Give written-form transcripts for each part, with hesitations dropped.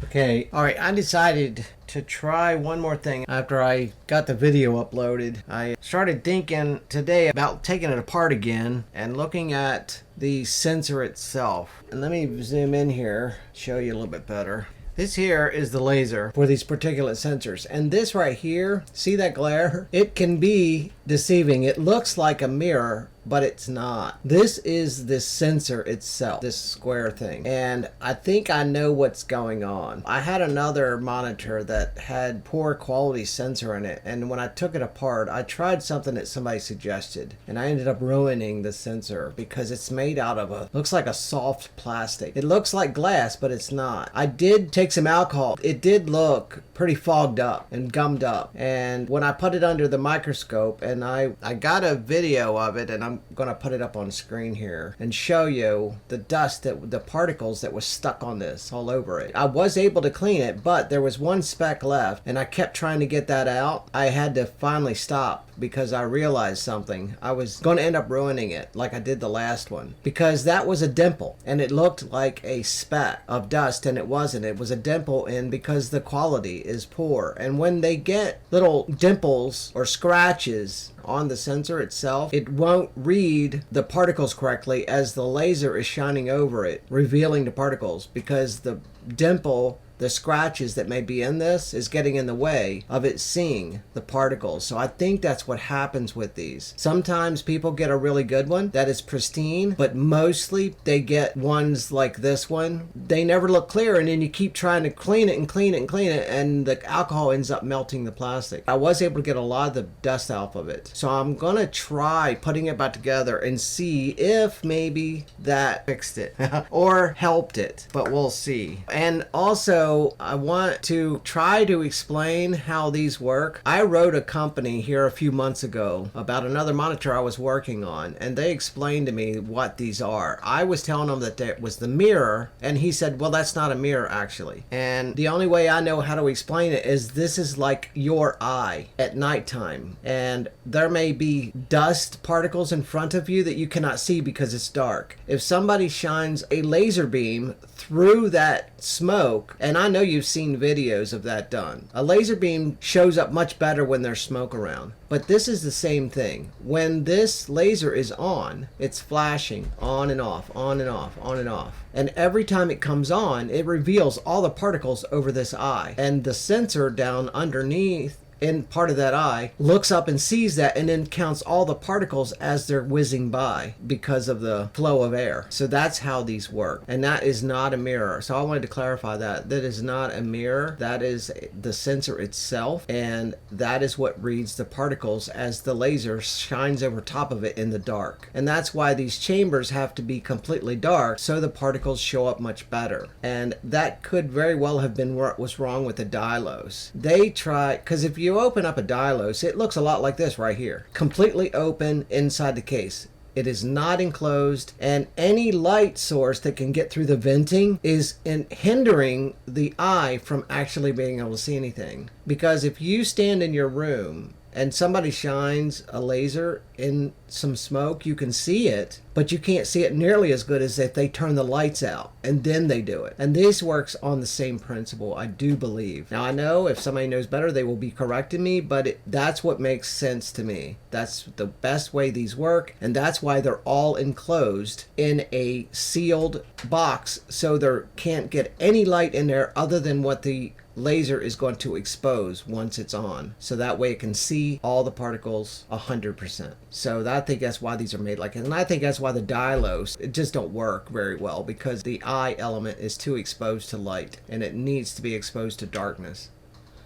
Okay, alright, I decided to try one more thing after I got the video uploaded. I started thinking today about taking it apart again and looking at the sensor itself. And let me zoom in here, show you a little bit better. This here is the laser for these particulate sensors. And this right here, see that glare? It can be deceiving. It looks like a mirror, but it's not. This is the sensor itself, this square thing. And I think I know what's going on. I had another monitor that had poor quality sensor in it. And when I took it apart, I tried something that somebody suggested. And I ended up ruining the sensor because it's made out of looks like a soft plastic. It looks like glass, but it's not. I did take some alcohol. It did look pretty fogged up and gummed up. And when I put it under the microscope, and I got a video of it, and I'm going to put it up on screen here and show you the dust, the particles that was stuck on this all over it. I was able to clean it, but there was one speck left, and I kept trying to get that out. I had to finally stop because I realized something. I was going to end up ruining it like I did the last one, because that was a dimple and it looked like a speck of dust, and it wasn't. It was a dimple, and because the quality is poor, and when they get little dimples or scratches on the sensor itself, it won't read the particles correctly as the laser is shining over it, revealing the particles, because the dimple, the scratches that may be in this, is getting in the way of it seeing the particles. So I think that's what happens with these. Sometimes people get a really good one that is pristine, but mostly they get ones like this one. They never look clear, and then you keep trying to clean it and clean it and clean it, and the alcohol ends up melting the plastic. I was able to get a lot of the dust out of it. So I'm gonna try putting it back together and see if maybe that fixed it or helped it, but we'll see. And also, I want to try to explain how these work. I wrote a company here a few months ago about another monitor I was working on, and they explained to me what these are. I was telling them that it was the mirror, and he said, well, that's not a mirror actually. And the only way I know how to explain it is this is like your eye at nighttime, and there may be dust particles in front of you that you cannot see because it's dark. If somebody shines a laser beam through that smoke, and I know you've seen videos of that done. A laser beam shows up much better when there's smoke around. But this is the same thing. When this laser is on, it's flashing on and off, on and off, on and off. And every time it comes on, it reveals all the particles over this eye. And the sensor down underneath in part of that eye looks up and sees that, and then counts all the particles as they're whizzing by because of the flow of air. So that's how these work, and that is not a mirror. So I wanted to clarify that is not a mirror. That is the sensor itself, and that is what reads the particles as the laser shines over top of it in the dark. And that's why these chambers have to be completely dark, so the particles show up much better. And that could very well have been what was wrong with the Dylos. They try, because if you open up a Dylos, it looks a lot like this right here, completely open inside the case. It is not enclosed, and any light source that can get through the venting is hindering the eye from actually being able to see anything. Because if you stand in your room and somebody shines a laser in some smoke, you can see it, but you can't see it nearly as good as if they turn the lights out and then they do it. And this works on the same principle, I do believe. Now, I know if somebody knows better, they will be correcting me, but that's what makes sense to me. That's the best way these work, and that's why they're all enclosed in a sealed box, so there can't get any light in there other than what the laser is going to expose once it's on, so that way it can see all the particles 100%. So I think that's why these are made like it, and I think that's why the Dylos, it just don't work very well, because the eye element is too exposed to light, and it needs to be exposed to darkness.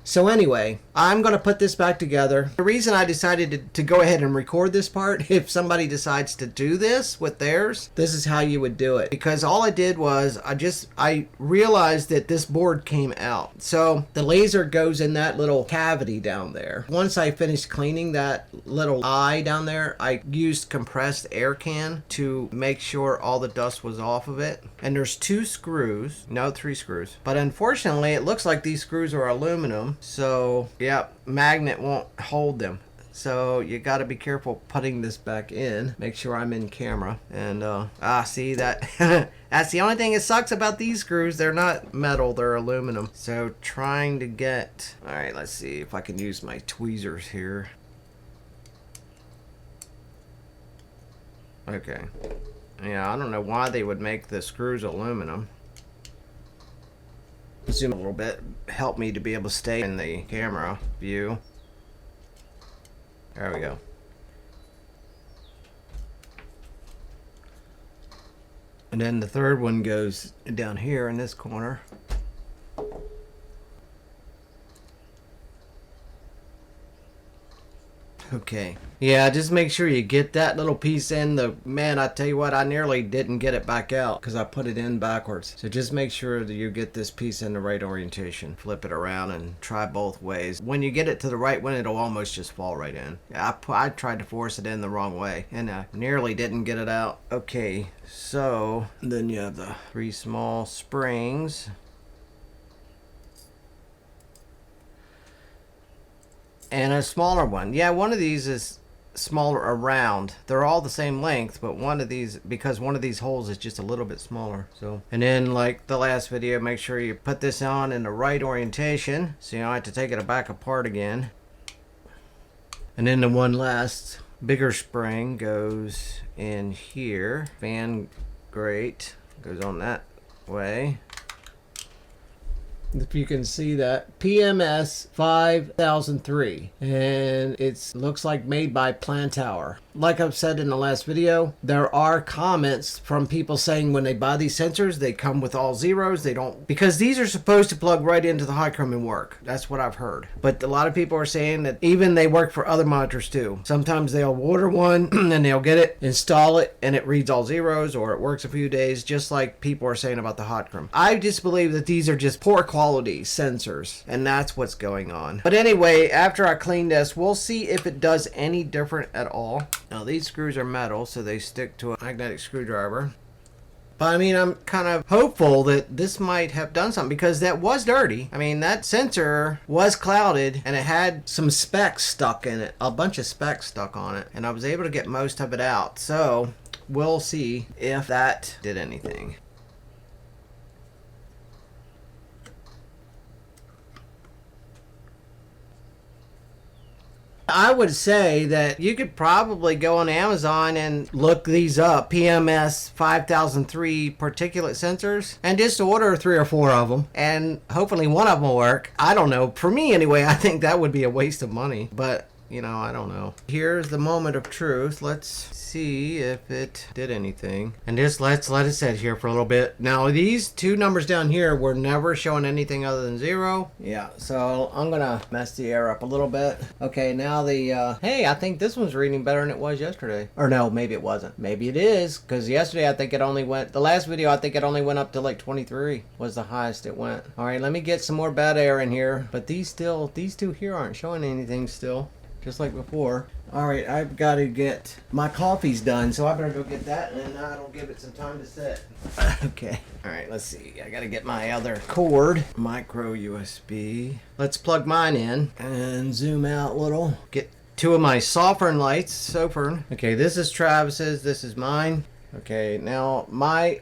So anyway, I'm going to put this back together. The reason I decided to go ahead and record this part, if somebody decides to do this with theirs, this is how you would do it. Because all I did was, I realized that this board came out. So the laser goes in that little cavity down there. Once I finished cleaning that little eye down there, I used compressed air can to make sure all the dust was off of it. And there's 3 screws. But unfortunately, it looks like these screws are aluminum. So, yeah, magnet won't hold them. So you got to be careful putting this back in. Make sure I'm in camera. And see that? That's the only thing that sucks about these screws. They're not metal, they're aluminum. So trying to get, all right, let's see if I can use my tweezers here. Okay. Yeah, I don't know why they would make the screws aluminum. Zoom a little bit, help me to be able to stay in the camera view. There we go. And then the third one goes down here in this corner. Okay. Yeah, just make sure you get that little piece in. Man, I tell you what, I nearly didn't get it back out because I put it in backwards. So just make sure that you get this piece in the right orientation. Flip it around and try both ways. When you get it to the right one, it'll almost just fall right in. I tried to force it in the wrong way and I nearly didn't get it out. Okay, so then you have the 3 small springs. And a smaller one. Yeah, one of these is smaller around. They're all the same length, but one of these, because one of these holes is just a little bit smaller. So, and then like the last video, make sure you put this on in the right orientation so you don't have to take it back apart again. And then the one last bigger spring goes in here. Fan grate goes on that way. If you can see that, PMS 5003, and it looks like made by Plantower. Like I've said in the last video, there are comments from people saying when they buy these sensors, they come with all zeros. They don't, because these are supposed to plug right into the Hotkrem and work. That's what I've heard. But a lot of people are saying that even they work for other monitors too. Sometimes they'll order one and they'll get it, install it, and it reads all zeros, or it works a few days, just like people are saying about the Hotkrem. I just believe that these are just poor quality sensors, and that's what's going on. But anyway, after I clean this, we'll see if it does any different at all. Now these screws are metal, so they stick to a magnetic screwdriver. But I mean, I'm kind of hopeful that this might have done something, because that was dirty. I mean, that sensor was clouded and it had some specks stuck in it, a bunch of specks stuck on it, and I was able to get most of it out. So we'll see if that did anything. I would say that you could probably go on Amazon and look these up, PMS 5003 particulate sensors, and just order 3 or 4 of them, and hopefully one of them will work. I don't know. For me anyway, I think that would be a waste of money, but you know, I don't know. Here's the moment of truth. Let's see if it did anything. And just let's let it sit here for a little bit. Now, these 2 numbers down here were never showing anything other than 0. Yeah, so I'm gonna mess the air up a little bit. Okay, now the, hey, I think this one's reading better than it was yesterday. Or no, maybe it wasn't.Maybe it is, because yesterday I think it only went, the last video I think it only went up to like 23 was the highest it went. All right, let me get some more bad air in here. But these 2 here aren't showing anything still. Just like before. All right, I've got to get my coffee's done, so I better go get that, and then that'll give it some time to sit. Okay. All right, let's see. I got to get my other cord, micro USB. Let's plug mine in and zoom out a little. Get 2 of my Sofern lights. Sofern. Okay, this is Travis's. This is mine. Okay, now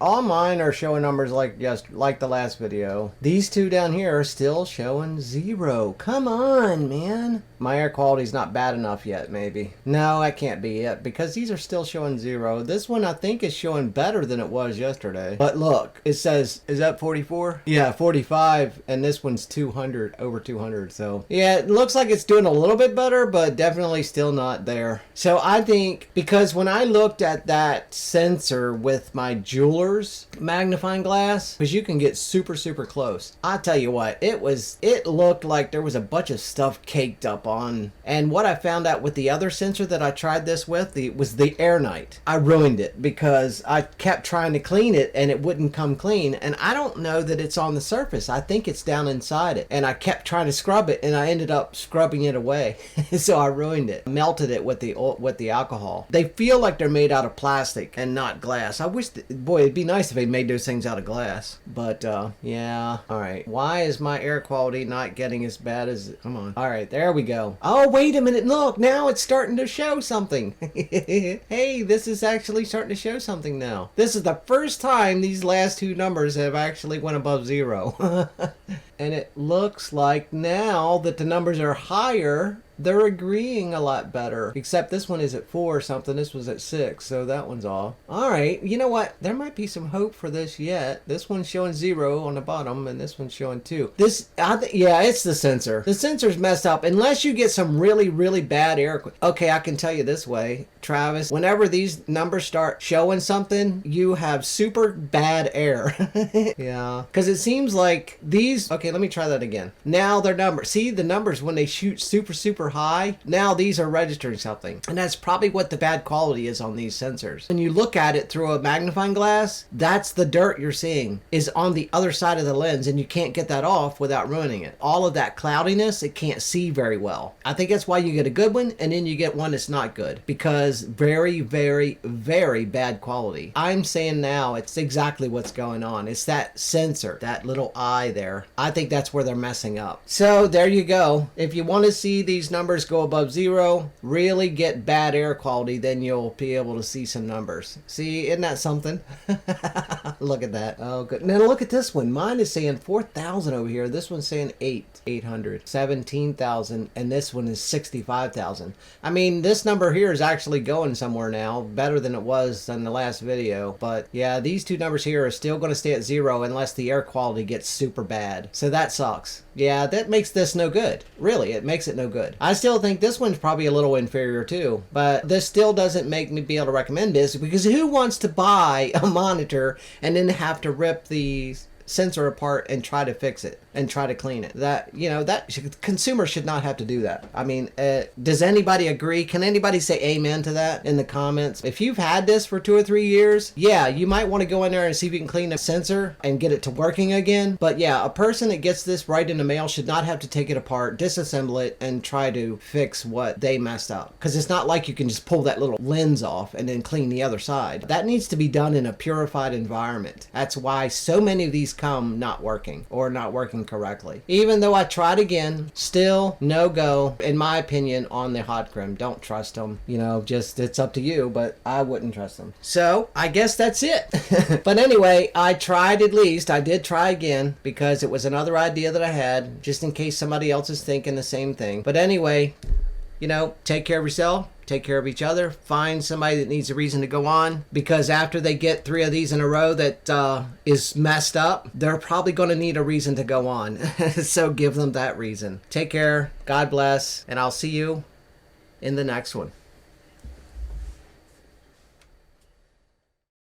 all mine are showing numbers like the last video. These 2 down here are still showing 0. Come on, man. My air quality's not bad enough yet, maybe. No, that can't be it, because these are still showing 0. This one I think is showing better than it was yesterday. But look, it says, is that 44? Yeah, 45, and this one's 200, over 200. So yeah, it looks like it's doing a little bit better, but definitely still not there. So I think, because when I looked at that sensor with my jeweler's magnifying glass, because you can get super close, I tell you what, it looked like there was a bunch of stuff caked up on. And what I found out with the other sensor that I tried this with, was the Air Night. I ruined it because I kept trying to clean it and it wouldn't come clean, and I don't know that it's on the surface. I think it's down inside it, and I kept trying to scrub it and I ended up scrubbing it away. So I ruined it. Melted it with the alcohol. They feel like they're made out of plastic and not not glass. I wish, boy, it'd be nice if they made those things out of glass. But, yeah. All right. Why is my air quality not getting as bad as, come on. All right, there we go. Oh, wait a minute. Look, now it's starting to show something. Hey, this is actually starting to show something now. This is the first time these last two numbers have actually went above 0. And it looks like now that the numbers are higher, they're agreeing a lot better. Except this one is at 4 or something. This was at 6, so that one's off. All right, you know what? There might be some hope for this yet. This one's showing 0 on the bottom, and this one's showing 2. Yeah, it's the sensor. The sensor's messed up. Unless you get some really, really bad air. Okay, I can tell you this way, Travis. Whenever these numbers start showing something, you have super bad air. Yeah, because it seems like these. Okay, let me try that again. Now their numbers. See the numbers when they shoot super, super high. Now these are registering something, and that's probably what the bad quality is on these sensors. When you look at it through a magnifying glass, that's the dirt you're seeing is on the other side of the lens, and you can't get that off without ruining it. All of that cloudiness, it can't see very well. I think that's why you get a good one, and then you get one that's not good, because very, very, very bad quality. I'm saying now it's exactly what's going on. It's that sensor, that little eye there. I think that's where they're messing up. So there you go. If you want to see these numbers go above 0, really get bad air quality, then you'll be able to see some numbers. See, isn't that something? Look at that. Oh, good. Now look at this one. Mine is saying 4,000 over here. This one's saying 800, 17,000, and this one is 65,000. I mean, this number here is actually going somewhere now, better than it was in the last video. But yeah, these two numbers here are still going to stay at 0 unless the air quality gets super bad. So that sucks. Yeah, that makes this no good. Really, it makes it no good. I still think this one's probably a little inferior too, but this still doesn't make me be able to recommend this, because who wants to buy a monitor and then have to rip the sensor apart and try to fix it and try to clean it? That, you know, that consumers should not have to do that. I mean, does anybody agree? Can anybody say amen to that in the comments? If you've had this for 2 or 3 years, yeah, you might want to go in there and see if you can clean the sensor and get it to working again. But yeah, a person that gets this right in the mail should not have to take it apart, disassemble it, and try to fix what they messed up. Because it's not like you can just pull that little lens off and then clean the other side. That needs to be done in a purified environment. That's why so many of these come not working or not working correctly. Even though I tried again, still no go, in my opinion, on the Hotkrem. Don't trust them. You know, just it's up to you, but I wouldn't trust them. So I guess that's it. But anyway, I tried at least. I did try again because it was another idea that I had, just in case somebody else is thinking the same thing. But anyway, you know, take care of yourself. Take care of each other. Find somebody that needs a reason to go on, because after they get 3 of these in a row that is messed up, they're probably going to need a reason to go on. So give them that reason. Take care. God bless. And I'll see you in the next one.